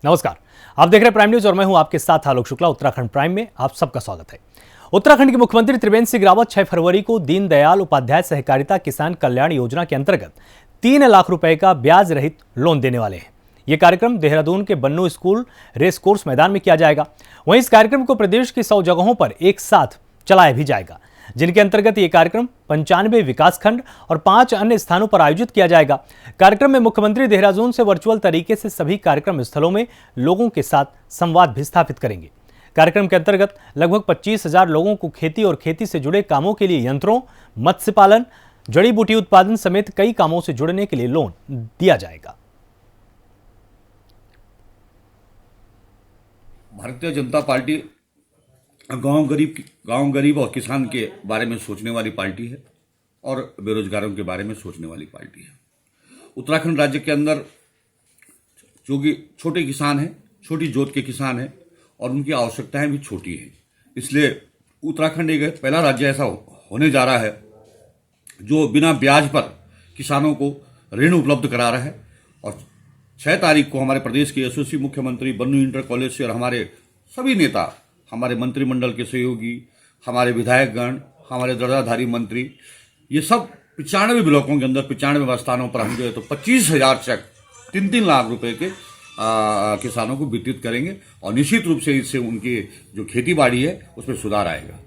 नमस्कार, आप देख रहे हैं प्राइम न्यूज और मैं हूं आपके साथ आलोक शुक्ला। उत्तराखंड प्राइम में आप सबका स्वागत है। उत्तराखंड के मुख्यमंत्री त्रिवेंद्र सिंह रावत 6 फरवरी को दीनदयाल उपाध्याय सहकारिता किसान कल्याण योजना के अंतर्गत 3 लाख रुपए का ब्याज रहित लोन देने वाले हैं। यह कार्यक्रम देहरादून के बन्नू स्कूल रेस कोर्स मैदान में किया जाएगा। वहीं इस कार्यक्रम को प्रदेश की 100 जगहों पर एक साथ चलाया भी जाएगा, जिनके अंतर्गत यह कार्यक्रम 95 विकासखंड और 5 अन्य स्थानों पर आयोजित किया जाएगा। कार्यक्रम में मुख्यमंत्री देहरादून से वर्चुअल तरीके से सभी कार्यक्रम स्थलों में लोगों के साथ संवाद भी स्थापित करेंगे। कार्यक्रम के अंतर्गत लगभग 25,000 लोगों को खेती और खेती से जुड़े कामों के लिए यंत्रों, मत्स्य पालन, जड़ी बूटी उत्पादन समेत कई कामों से जुड़ने के लिए लोन दिया जाएगा। भारतीय जनता पार्टी गांव गरीब और किसान के बारे में सोचने वाली पार्टी है और बेरोजगारों के बारे में सोचने वाली पार्टी है। उत्तराखंड राज्य के अंदर जो कि छोटे किसान हैं, छोटी जोत के किसान हैं और उनकी आवश्यकताएं भी छोटी हैं, इसलिए उत्तराखंड एक पहला राज्य ऐसा होने जा रहा है जो बिना ब्याज पर किसानों को ऋण उपलब्ध करा रहा है। और 6 तारीख को हमारे प्रदेश के यशस्वी मुख्यमंत्री बन्नू इंटर कॉलेज से और हमारे सभी नेता, हमारे मंत्रिमंडल के सहयोगी, हमारे विधायकगण, हमारे दर्जाधारी मंत्री, ये सब 95 ब्लॉकों के अंदर 95 स्थानों पर हम जो है तो 25,000 चेक 3-3 लाख रुपए के किसानों को वितरित करेंगे और निश्चित रूप से इससे उनकी जो खेती बाड़ी है उसमें सुधार आएगा।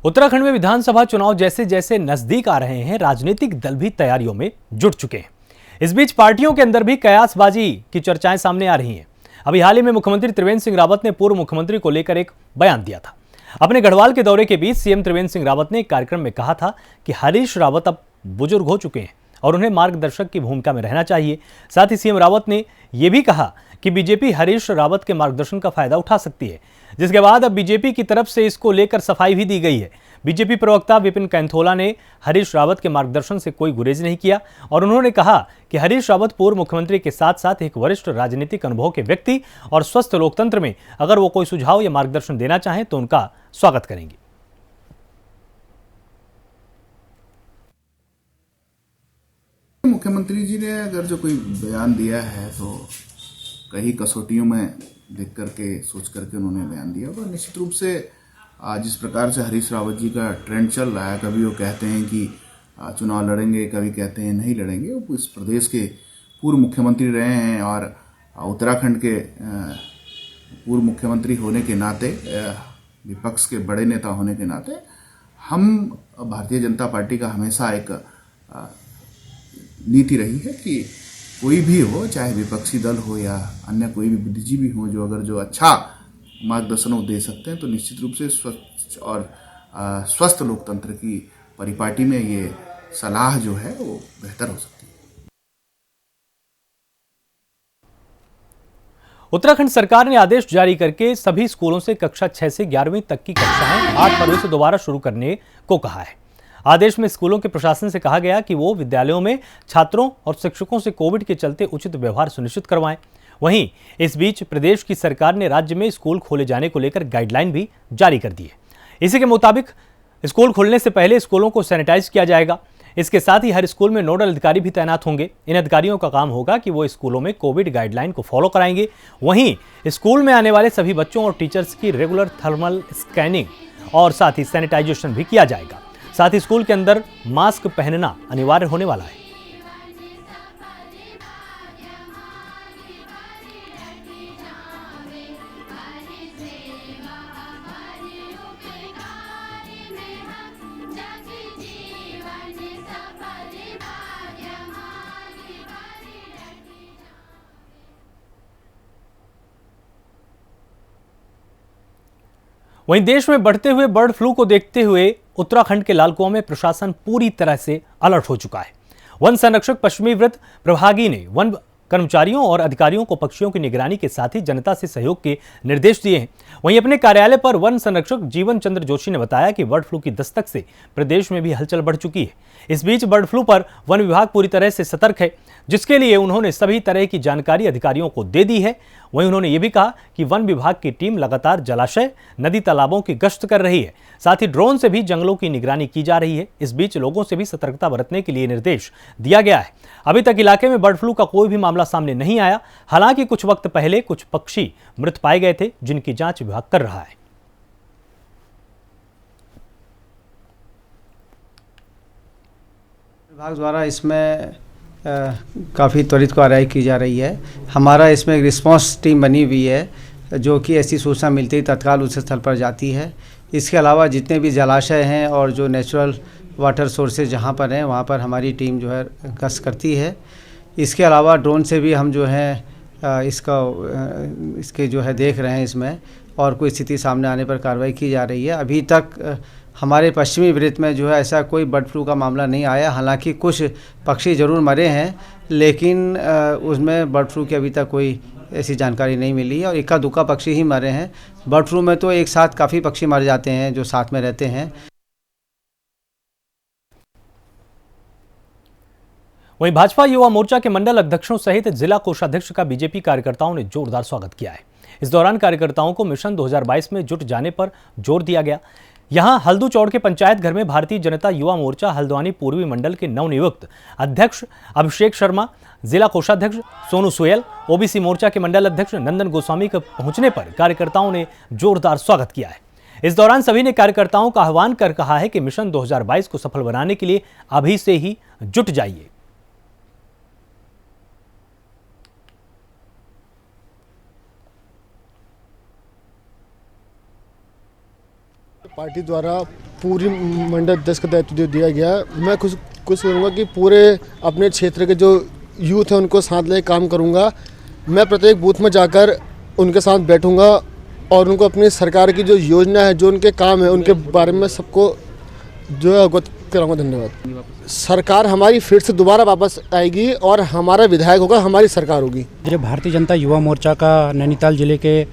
उत्तराखंड में विधानसभा चुनाव जैसे जैसे नजदीक आ रहे हैं, राजनीतिक दल भी तैयारियों में जुट चुके हैं। इस बीच पार्टियों के अंदर भी कयासबाजी की चर्चाएं सामने आ रही हैं। अभी हाल ही में मुख्यमंत्री त्रिवेंद्र सिंह रावत ने पूर्व मुख्यमंत्री को लेकर एक बयान दिया था। अपने गढ़वाल के दौरे के बीच सीएम त्रिवेंद्र सिंह रावत ने एक कार्यक्रम में कहा था कि हरीश रावत अब बुजुर्ग हो चुके हैं और उन्हें मार्गदर्शक की भूमिका में रहना चाहिए। साथ ही सीएम रावत ने यह भी कहा कि बीजेपी हरीश रावत के मार्गदर्शन का फायदा उठा सकती है, जिसके बाद अब बीजेपी की तरफ से इसको लेकर सफाई भी दी गई है। बीजेपी प्रवक्ता विपिन कैंथोला ने हरीश रावत के मार्गदर्शन से कोई गुरेज नहीं किया और उन्होंने कहा कि हरीश रावत पूर्व मुख्यमंत्री के साथ साथ एक वरिष्ठ राजनीतिक अनुभव के व्यक्ति और स्वस्थ लोकतंत्र में अगर वो कोई सुझाव या मार्गदर्शन देना चाहें तो उनका स्वागत करेंगे। मुख्यमंत्री जी ने अगर जो कोई बयान दिया है तो कई कसौटियों में देख करके सोच करके उन्होंने बयान दिया और निश्चित रूप से जिस प्रकार से हरीश रावत जी का ट्रेंड चल रहा है, कभी वो कहते हैं कि चुनाव लड़ेंगे, कभी कहते हैं नहीं लड़ेंगे। वो इस प्रदेश के पूर्व मुख्यमंत्री रहे हैं और उत्तराखंड के पूर्व मुख्यमंत्री होने के नाते, विपक्ष के बड़े नेता होने के नाते हम भारतीय जनता पार्टी का हमेशा एक नीति रही है कि कोई भी हो, चाहे विपक्षी दल हो या अन्य कोई भी बुद्धिजीवी हो, जो अगर जो अच्छा मार्गदर्शन वो दे सकते हैं तो निश्चित रूप से स्वच्छ और स्वस्थ लोकतंत्र की परिपाटी में ये सलाह जो है वो बेहतर हो सकती है। उत्तराखंड सरकार ने आदेश जारी करके सभी स्कूलों से कक्षा 6 से 11वीं तक की कक्षाएं 8 फरवरी से दोबारा शुरू करने को कहा है। आदेश में स्कूलों के प्रशासन से कहा गया कि वो विद्यालयों में छात्रों और शिक्षकों से कोविड के चलते उचित व्यवहार सुनिश्चित करवाएं। वहीं इस बीच प्रदेश की सरकार ने राज्य में स्कूल खोले जाने को लेकर गाइडलाइन भी जारी कर दी है। इसी के मुताबिक स्कूल खोलने से पहले स्कूलों को सैनिटाइज किया जाएगा। इसके साथ ही हर स्कूल में नोडल अधिकारी भी तैनात होंगे। इन अधिकारियों का काम होगा कि वो स्कूलों में कोविड गाइडलाइन को फॉलो कराएंगे। वहीं स्कूल में आने वाले सभी बच्चों और टीचर्स की रेगुलर थर्मल स्कैनिंग और साथ ही सैनिटाइजेशन भी किया जाएगा। साथ ही स्कूल के अंदर मास्क पहनना अनिवार्य होने वाला है। वहीं देश में बढ़ते हुए बर्ड फ्लू को देखते हुए उत्तराखंड के लालकुआं में प्रशासन पूरी तरह से अलर्ट हो चुका है। वन संरक्षक पश्चिमी व्रत प्रभागी ने वन कर्मचारियों और अधिकारियों को पक्षियों की निगरानी के साथ ही जनता से सहयोग के निर्देश दिए हैं। वहीं अपने कार्यालय पर वन संरक्षक जीवन चंद्र जोशी ने बताया कि बर्ड फ्लू की दस्तक से प्रदेश में भी हलचल बढ़ चुकी है। इस बीच बर्ड फ्लू पर वन विभाग पूरी तरह से सतर्क है, जिसके लिए उन्होंने सभी तरह की जानकारी अधिकारियों को दे दी है। वहीं उन्होंने ये भी कहा कि वन विभाग की टीम लगातार जलाशय, नदी, तालाबों की गश्त कर रही है, साथ ही ड्रोन से भी जंगलों की निगरानी की जा रही है। इस बीच लोगों से भी सतर्कता बरतने के लिए निर्देश दिया गया है। अभी तक इलाके में बर्ड फ्लू का कोई भी मामला सामने नहीं आया। हालांकि कुछ वक्त पहले कुछ पक्षी मृत पाए गए थे, जिनकी जांच विभाग कर रहा है। विभाग द्वारा इसमें काफ़ी त्वरित कार्रवाई की जा रही है। हमारा इसमें एक रिस्पांस टीम बनी हुई है, जो कि ऐसी सूचना मिलती ही तत्काल उस स्थल पर जाती है। इसके अलावा जितने भी जलाशय हैं और जो नेचुरल वाटर सोर्सेज जहाँ पर हैं, वहाँ पर हमारी टीम जो है गश्त करती है। इसके अलावा ड्रोन से भी हम जो है इसके जो है देख रहे हैं इसमें, और कोई स्थिति सामने आने पर कार्रवाई की जा रही है। अभी तक हमारे पश्चिमी वृत्त में जो है ऐसा कोई बर्ड फ्लू का मामला नहीं आया। हालांकि कुछ पक्षी ज़रूर मरे हैं, लेकिन उसमें बर्ड फ्लू की अभी तक कोई ऐसी जानकारी नहीं मिली है, और इक्का दुक्का पक्षी ही मरे हैं। बर्ड फ्लू में तो एक साथ काफ़ी पक्षी मर जाते हैं जो साथ में रहते हैं। वहीं भाजपा युवा मोर्चा के मंडल अध्यक्षों सहित जिला कोषाध्यक्ष का बीजेपी कार्यकर्ताओं ने जोरदार स्वागत किया है। इस दौरान कार्यकर्ताओं को मिशन 2022 में जुट जाने पर जोर दिया गया। यहां हल्दू चौड़ के पंचायत घर में भारतीय जनता युवा मोर्चा हल्द्वानी पूर्वी मंडल के नवनियुक्त अध्यक्ष अभिषेक शर्मा, जिला कोषाध्यक्ष सोनू सोयल, ओबीसी मोर्चा के मंडल अध्यक्ष नंदन गोस्वामी के पहुंचने पर कार्यकर्ताओं ने जोरदार स्वागत किया है। इस दौरान सभी ने कार्यकर्ताओं का आह्वान कर कहा है कि मिशन 2022 को सफल बनाने के लिए अभी से ही जुट जाइए। पार्टी द्वारा पूरी मंडल अध्यक्ष का दायित्व दिया गया है। मैं कुछ करूँगा कि पूरे अपने क्षेत्र के जो यूथ हैं उनको साथ लेकर काम करूँगा। मैं प्रत्येक बूथ में जाकर उनके साथ बैठूँगा और उनको अपनी सरकार की जो योजना है, जो उनके काम है, उनके बारे में सबको जो है अवगत कराऊँगा। धन्यवाद। सरकार हमारी फिर से दोबारा वापस आएगी और हमारा विधायक होगा, हमारी सरकार होगी। मुझे भारतीय जनता युवा मोर्चा का नैनीताल जिले के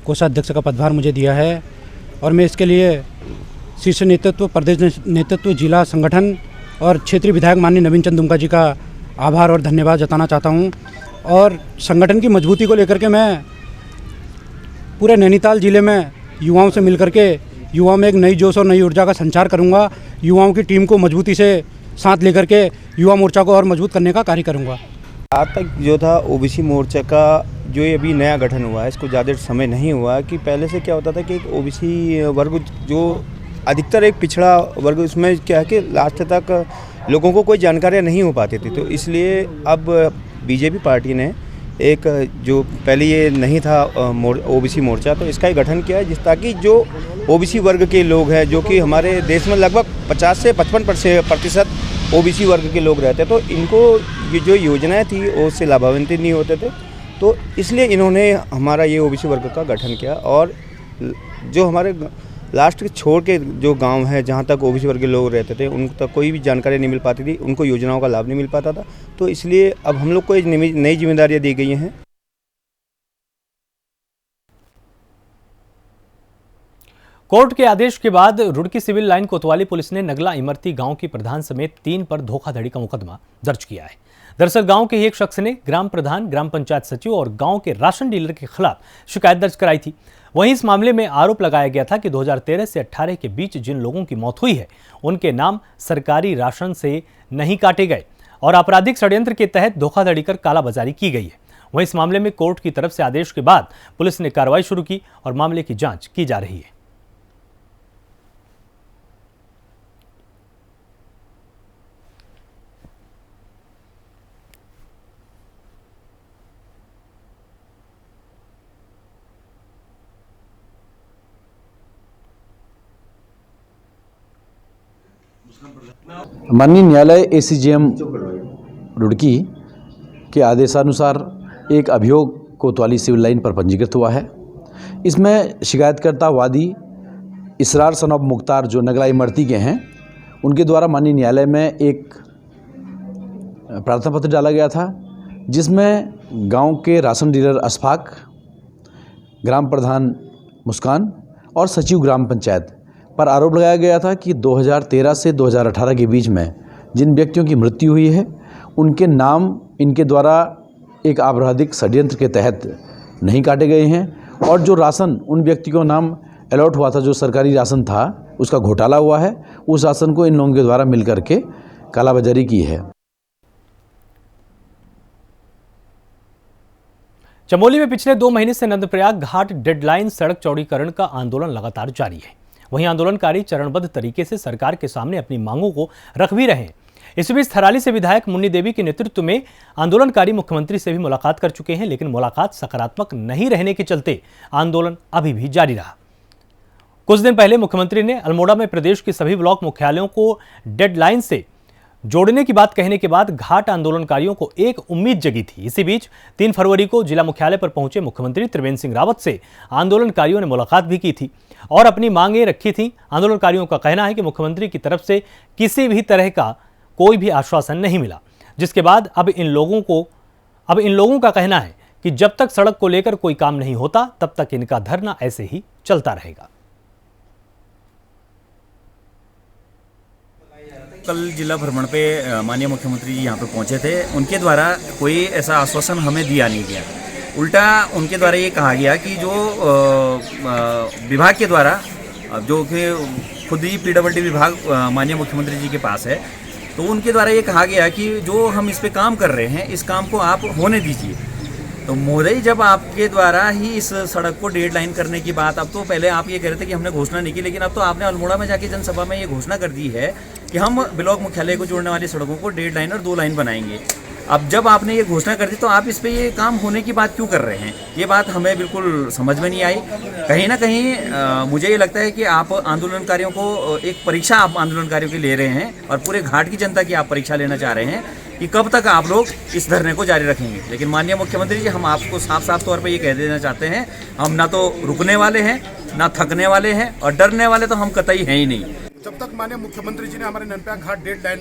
कोषाध्यक्ष का पदभार मुझे दिया है, और मैं इसके लिए शीर्ष नेतृत्व, प्रदेश नेतृत्व, जिला संगठन और क्षेत्रीय विधायक माननीय नवीन चंद दुमका जी का आभार और धन्यवाद जताना चाहता हूं। और संगठन की मजबूती को लेकर के मैं पूरे नैनीताल जिले में युवाओं से मिलकर के युवाओं में एक नई जोश और नई ऊर्जा का संचार करूंगा। युवाओं की टीम को मजबूती से साथ लेकर के युवा मोर्चा को और मजबूत करने का कार्य करूंगा। आज तक जो था ओबीसी मोर्चा का जो ये अभी नया गठन हुआ है, इसको ज़्यादा समय नहीं हुआ कि पहले से क्या होता था कि एक ओबीसी वर्ग जो अधिकतर एक पिछड़ा वर्ग, उसमें क्या है कि लास्ट तक लोगों को कोई जानकारियाँ नहीं हो पाती थी। तो इसलिए अब बीजेपी पार्टी ने एक जो पहले ये नहीं था ओबीसी मोर्चा, तो इसका ही गठन किया है जिस ताकि जो ओबीसी वर्ग के लोग हैं, जो कि हमारे देश में लगभग 50 से 55% ओबीसी वर्ग के लोग रहते, तो इनको ये जो योजनाएं थी उससे लाभान्वित नहीं होते थे। तो इसलिए इन्होंने हमारा ये ओबीसी वर्ग का गठन किया, और जो हमारे लास्ट के छोड़ के जो गांव है जहां तक ओबीसी वर्ग के लोग रहते थे, उन तक कोई भी जानकारी नहीं मिल पाती थी, उनको योजनाओं का लाभ नहीं मिल पाता था। तो इसलिए अब हम लोग को एक नई जिम्मेदारियां दी गई हैं। कोर्ट के आदेश के बाद रुड़की सिविल लाइन कोतवाली पुलिस ने नगला इमरती गांव की प्रधान समेत 3 पर धोखाधड़ी का मुकदमा दर्ज किया है। दरअसल गांव के ही एक शख्स ने ग्राम प्रधान, ग्राम पंचायत सचिव और गांव के राशन डीलर के खिलाफ शिकायत दर्ज कराई थी। वहीं इस मामले में आरोप लगाया गया था कि 2013 से 18 के बीच जिन लोगों की मौत हुई है, उनके नाम सरकारी राशन से नहीं काटे गए और आपराधिक षड्यंत्र के तहत धोखाधड़ी कर कालाबाजारी की गई है। वहीं इस मामले में कोर्ट की तरफ से आदेश के बाद पुलिस ने कार्रवाई शुरू की और मामले की जांच की जा रही है। माननीय न्यायालय एसीजेएम रुड़की के आदेशानुसार एक अभियोग कोतवाली सिविल लाइन पर पंजीकृत हुआ है। इसमें शिकायतकर्ता वादी इसरार सन ऑफ मुख्तार जो नगला इमरती के हैं, उनके द्वारा माननीय न्यायालय में एक प्रार्थना पत्र डाला गया था, जिसमें गांव के राशन डीलर अशफाक, ग्राम प्रधान मुस्कान और सचिव ग्राम पंचायत पर आरोप लगाया गया था कि 2013 से 2018 के बीच में जिन व्यक्तियों की मृत्यु हुई है उनके नाम इनके द्वारा एक आपराधिक षड्यंत्र के तहत नहीं काटे गए हैं और जो राशन उन व्यक्तियों को नाम अलॉट हुआ था, जो सरकारी राशन था, उसका घोटाला हुआ है। उस राशन को इन लोगों के द्वारा मिल करके कालाबाजारी की है। चमोली में पिछले 2 महीने से नंदप्रयाग घाट डेडलाइन सड़क चौड़ीकरण का आंदोलन लगातार जारी है। वहीं आंदोलनकारी चरणबद्ध तरीके से सरकार के सामने अपनी मांगों को रख भी रहे हैं। इस बीच थराली से विधायक मुन्नी देवी के नेतृत्व में आंदोलनकारी मुख्यमंत्री से भी मुलाकात कर चुके हैं, लेकिन मुलाकात सकारात्मक नहीं रहने के चलते आंदोलन अभी भी जारी रहा। कुछ दिन पहले मुख्यमंत्री ने अल्मोड़ा में प्रदेश के सभी ब्लॉक मुख्यालयों को डेडलाइन से जोड़ने की बात कहने के बाद घाट आंदोलनकारियों को एक उम्मीद जगी थी। इसी बीच 3 फरवरी को जिला मुख्यालय पर पहुंचे मुख्यमंत्री त्रिवेंद्र सिंह रावत से आंदोलनकारियों ने मुलाकात भी की थी और अपनी मांगें रखी थी। आंदोलनकारियों का कहना है कि मुख्यमंत्री की तरफ से किसी भी तरह का कोई भी आश्वासन नहीं मिला, जिसके बाद अब इन लोगों का कहना है कि जब तक सड़क को लेकर कोई काम नहीं होता तब तक इनका धरना ऐसे ही चलता रहेगा। कल जिला भ्रमण पे माननीय मुख्यमंत्री जी यहाँ पे पहुँचे थे। उनके द्वारा कोई ऐसा आश्वासन हमें दिया नहीं गया। उल्टा उनके द्वारा ये कहा गया कि जो विभाग के द्वारा, जो कि खुद ही PWD विभाग माननीय मुख्यमंत्री जी के पास है, तो उनके द्वारा ये कहा गया कि जो हम इस पे काम कर रहे हैं इस काम को आप होने दीजिए। तो महोदय, जब आपके द्वारा ही इस सड़क को डेडलाइन करने की बात, अब तो पहले आप ये कह रहे थे कि हमने घोषणा नहीं की, लेकिन अब तो आपने अल्मोड़ा में जाके जनसभा में ये घोषणा कर दी है कि हम ब्लॉक मुख्यालय को जोड़ने वाली सड़कों को 1.5 लाइन और 2 लाइन बनाएंगे। अब जब आपने ये घोषणा कर दी तो आप इस पे ये काम होने की बात क्यों कर रहे हैं? ये बात हमें बिल्कुल समझ में नहीं आई। कहीं ना कहीं मुझे ये लगता है कि आप आंदोलनकारियों को एक परीक्षा आप आंदोलनकारियों की ले रहे हैं और पूरे घाट की जनता की आप परीक्षा लेना चाह रहे हैं कि कब तक आप लोग इस धरने को जारी रखेंगे। लेकिन माननीय मुख्यमंत्री जी, हम आपको साफ साफ तौर पर ये कह देना चाहते हैं, हम ना तो रुकने वाले हैं, ना थकने वाले हैं, और डरने वाले तो हम कतई हैं ही नहीं। जब तक माननीय मुख्यमंत्री जी ने हमारे नंदप्रयाग घाट डेडलाइन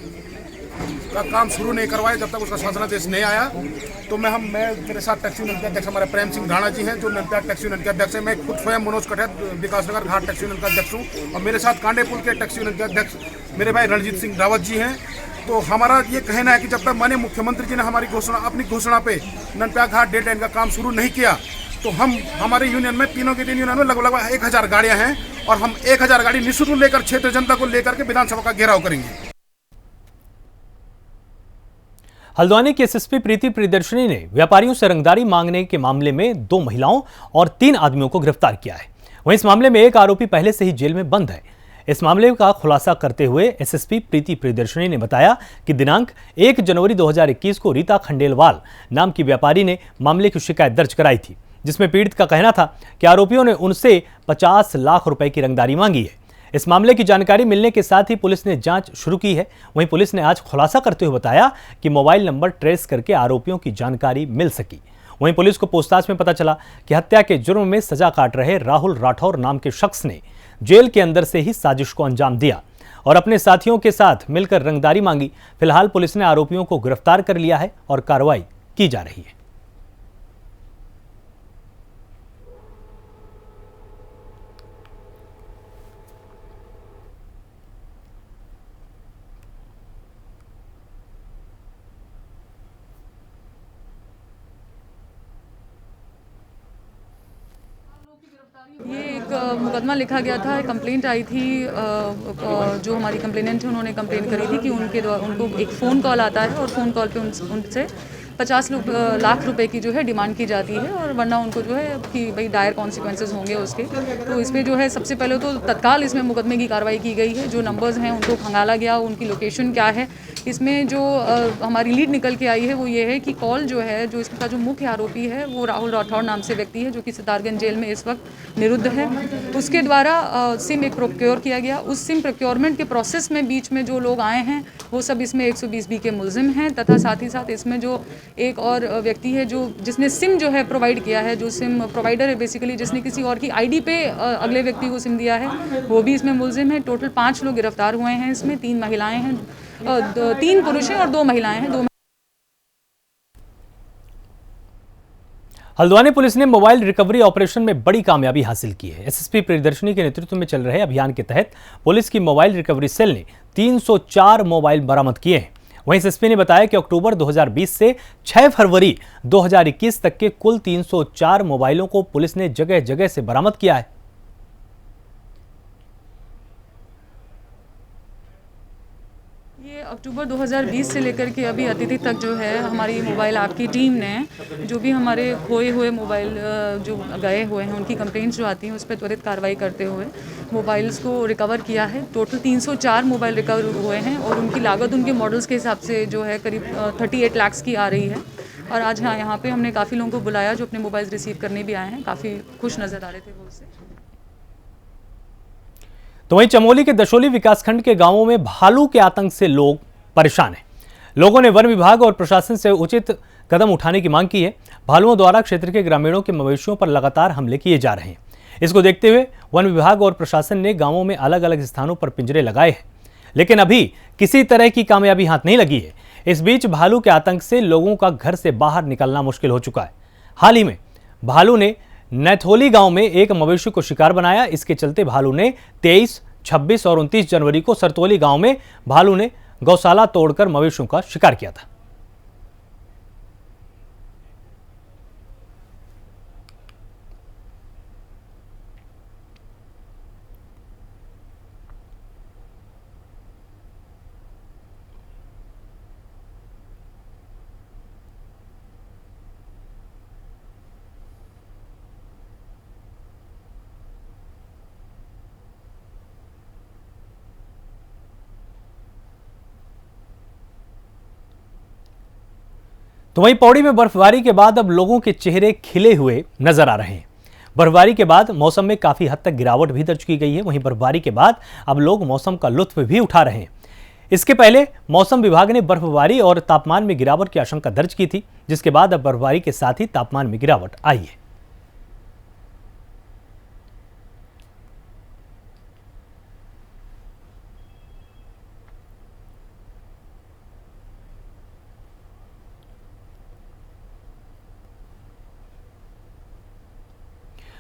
का काम शुरू नहीं करवाया, जब तक उसका शासनादेश नहीं आया, तो मैं मेरे साथ टैक्सी यूनियन के अध्यक्ष हमारे प्रेम सिंह राणा जी हैं, जो नंदप्रयाग टैक्सी यूनियन के अध्यक्ष हैं। मैं खुद स्वयं मनोज कठैत विकासनगर घाट टैक्सी यूनियन का अध्यक्ष हूँ, और मेरे साथ कांडेपुल के टैक्सी यूनियन के अध्यक्ष मेरे भाई रणजीत सिंह रावत जी हैं। तो हमारा ये कहना है कि जब तक माननीय मुख्यमंत्री जी ने अपनी घोषणा पे नंदप्रयाग घाट डेडलाइन का काम शुरू नहीं किया, तो हमारे यूनियन में तीन यूनियन में लगभग 1000 गाड़ियां हैं, और हम 1000 गाड़ी निःशुल्क लेकर क्षेत्र जनता को लेकर के विधानसभा का घेराव करेंगे। हल्द्वानी की एसएसपी प्रीति प्रियदर्शनी ने व्यापारियों से रंगदारी मांगने के मामले में 2 महिलाओं और 3 आदमियों को गिरफ्तार किया है। वहीं इस मामले में एक आरोपी पहले से ही जेल में बंद है। इस मामले का खुलासा करते हुए एसएसपी प्रीति प्रियदर्शनी ने बताया कि दिनांक 1 जनवरी 2021 को रीता खंडेलवाल नाम की व्यापारी ने मामले की शिकायत दर्ज कराई थी, जिसमें पीड़ित का कहना था कि आरोपियों ने उनसे 50 लाख रुपए की रंगदारी मांगी है। इस मामले की जानकारी मिलने के साथ ही पुलिस ने जांच शुरू की है। वहीं पुलिस ने आज खुलासा करते हुए बताया कि मोबाइल नंबर ट्रेस करके आरोपियों की जानकारी मिल सकी। वहीं पुलिस को पूछताछ में पता चला कि हत्या के जुर्म में सजा काट रहे राहुल राठौर नाम के शख्स ने जेल के अंदर से ही साजिश को अंजाम दिया और अपने साथियों के साथ मिलकर रंगदारी मांगी। फिलहाल पुलिस ने आरोपियों को गिरफ्तार कर लिया है और कार्रवाई की जा रही है। ये एक मुकदमा लिखा गया था, कंप्लेंट आई थी। जो हमारी कंप्लेनेंट है उन्होंने कंप्लेंट करी थी कि उनको एक फ़ोन कॉल आता है और फ़ोन कॉल पे उनसे 50 लाख रुपए की जो है डिमांड की जाती है, और वरना उनको जो है कि भाई डायर कॉन्सिक्वेंसेस होंगे उसके। तो इसमें जो है सबसे पहले तो तत्काल इसमें मुकदमे की कार्रवाई की गई है। जो नंबर्स हैं उनको खंगाला गया, उनकी लोकेशन क्या है। इसमें जो हमारी लीड निकल के आई है वो ये है कि कॉल जो है, जो इसका जो मुख्य आरोपी है वो राहुल राठौर नाम से व्यक्ति है, जो कि सितारगंज जेल में इस वक्त निरुद्ध है। उसके द्वारा सिम एक प्रोक्योर किया गया। उस सिम प्रोक्योरमेंट के प्रोसेस में बीच में जो लोग आए हैं वो सब इसमें 120B के मुलजिम हैं, तथा साथ ही साथ इसमें जो एक और व्यक्ति है जिसने सिम जो है प्रोवाइड किया है, जो सिम प्रोवाइडर है बेसिकली, जिसने किसी और की आईडी पे अगले व्यक्ति को सिम दिया है, वो भी इसमें मुलजिम है। टोटल 5 लोग गिरफ्तार हुए हैं। इसमें 3 महिलाएं हैं, 3 पुरुष हैं और 2 महिलाएं हैं। हल्द्वानी पुलिस ने मोबाइल रिकवरी ऑपरेशन में बड़ी कामयाबी हासिल की है। एसएसपी प्रियदर्शनी के नेतृत्व में चल रहे अभियान के तहत पुलिस की मोबाइल रिकवरी सेल ने 304 मोबाइल बरामद किए हैं। वहीं एसएसपी ने बताया कि अक्टूबर 2020 से 6 फरवरी 2021 तक के कुल 304 मोबाइलों को पुलिस ने जगह जगह से बरामद किया है। ये अक्टूबर 2020 से लेकर के अभी अतिथि तक जो है हमारी मोबाइल ऐप की टीम ने जो भी हमारे खोए हुए मोबाइल जो गए हुए हैं उनकी कंप्लेंट्स जो आती हैं उस पर त्वरित कार्रवाई करते हुए मोबाइल्स को रिकवर किया है। टोटल 304 मोबाइल रिकवर हुए हैं और उनकी लागत उनके मॉडल्स के हिसाब से जो है करीब 38 लाख की आ रही है। और आज हाँ यहाँ पे हमने काफ़ी लोगों को बुलाया जो अपने मोबाइल रिसीव करने भी आए हैं, काफ़ी खुश नज़र आ रहे थे वो उससे। तो वहीं चमोली के दशोली विकासखंड के गांवों में भालू के आतंक से लोग परेशान हैं। लोगों ने वन विभाग और प्रशासन से उचित कदम उठाने की मांग की है। भालुओं द्वारा क्षेत्र के ग्रामीणों के मवेशियों पर लगातार हमले किए जा रहे हैं। इसको देखते हुए वन विभाग और प्रशासन ने गांवों में अलग अलग स्थानों पर पिंजरे लगाए हैं, लेकिन अभी किसी तरह की कामयाबी हाथ नहीं लगी है। इस बीच भालू के आतंक से लोगों का घर से बाहर निकलना मुश्किल हो चुका है। हाल ही में भालू ने नैथोली गांव में एक मवेशी को शिकार बनाया। इसके चलते भालू ने 23, 26 और 29 जनवरी को सरतोली गांव में भालू ने गौशाला तोड़कर मवेशियों का शिकार किया था। तो वहीं पौड़ी में बर्फबारी के बाद अब लोगों के चेहरे खिले हुए नजर आ रहे हैं। बर्फबारी के बाद मौसम में काफी हद तक गिरावट भी दर्ज की गई है। वहीं बर्फबारी के बाद अब लोग मौसम का लुत्फ भी उठा रहे हैं। इसके पहले मौसम विभाग ने बर्फबारी और तापमान में गिरावट की आशंका दर्ज की थी, जिसके बाद अब बर्फबारी के साथ ही तापमान में गिरावट आई है।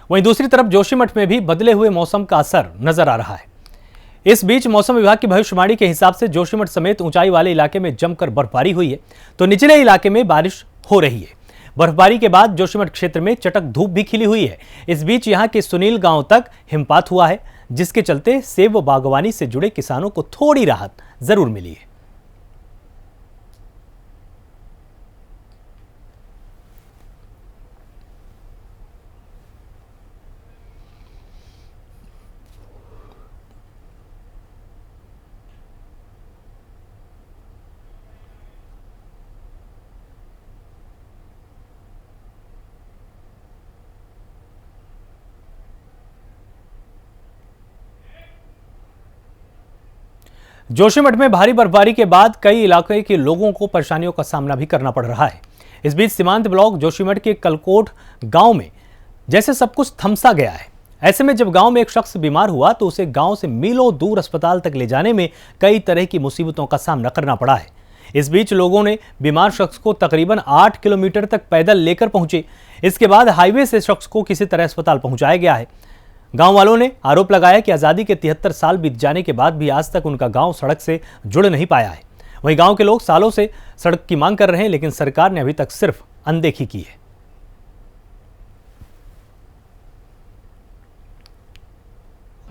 वहीं दूसरी तरफ जोशीमठ में भी बदले हुए मौसम का असर नजर आ रहा है। इस बीच मौसम विभाग की भविष्यवाणी के हिसाब से जोशीमठ समेत ऊंचाई वाले इलाके में जमकर बर्फबारी हुई है, तो निचले इलाके में बारिश हो रही है। बर्फबारी के बाद जोशीमठ क्षेत्र में चटक धूप भी खिली हुई है। इस बीच यहां के सुनील गांव तक हिमपात हुआ है, जिसके चलते सेब व बागवानी से जुड़े किसानों को थोड़ी राहत जरूर मिली है। जोशीमठ में भारी बर्फबारी के बाद कई इलाके के लोगों को परेशानियों का सामना भी करना पड़ रहा है। इस बीच सीमांत ब्लॉक जोशीमठ के कलकोट गांव में जैसे सब कुछ थमसा गया है। ऐसे में जब गांव में एक शख्स बीमार हुआ तो उसे गांव से मीलों दूर अस्पताल तक ले जाने में कई तरह की मुसीबतों का सामना करना पड़ा है। इस बीच लोगों ने बीमार शख्स को तकरीबन 8 किलोमीटर तक पैदल लेकर पहुंचे। इसके बाद हाईवे से शख्स को किसी तरह अस्पताल पहुंचाया गया है। गांव वालों ने आरोप लगाया कि आज़ादी के 73 साल बीत जाने के बाद भी आज तक उनका गांव सड़क से जुड़ नहीं पाया है। वहीं गांव के लोग सालों से सड़क की मांग कर रहे हैं, लेकिन सरकार ने अभी तक सिर्फ अनदेखी की है।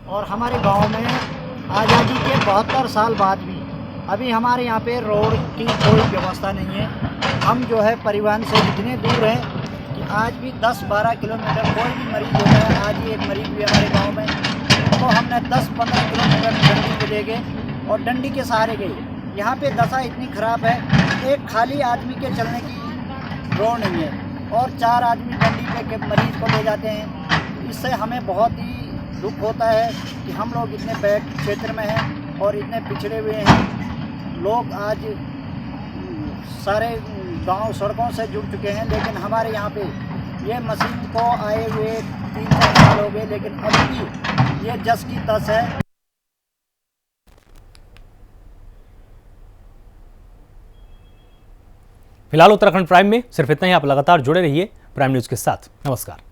और हमारे गांव में आज़ादी के 72 साल बाद भी अभी हमारे यहाँ पे रोड की कोई व्यवस्था नहीं है। हम जो है परिवहन से इतने दूर हैं कि आज भी 10-12 किलोमीटर कोई भी मरीज होता है। आज ही एक मरीज भी हमारे गांव में, तो हमने 10-15 किलोमीटर डंडी पे ले गए और डंडी के सहारे गए। यहाँ पे दशा इतनी ख़राब है, एक खाली आदमी के चलने की रोड नहीं है और 4 आदमी डंडी पे के मरीज को ले जाते हैं। इससे हमें बहुत ही दुख होता है कि हम लोग इतने बैक क्षेत्र में हैं और इतने पिछड़े हुए हैं। लोग आज सारे गांव सड़कों से जुड़ चुके हैं, लेकिन हमारे यहाँ पे ये मशीन को आए हुए 3-4 साल हो गए, लेकिन अभी भी ये जस की तस है। फिलहाल उत्तराखंड प्राइम में सिर्फ इतना ही। आप लगातार जुड़े रहिए प्राइम न्यूज़ के साथ। नमस्कार।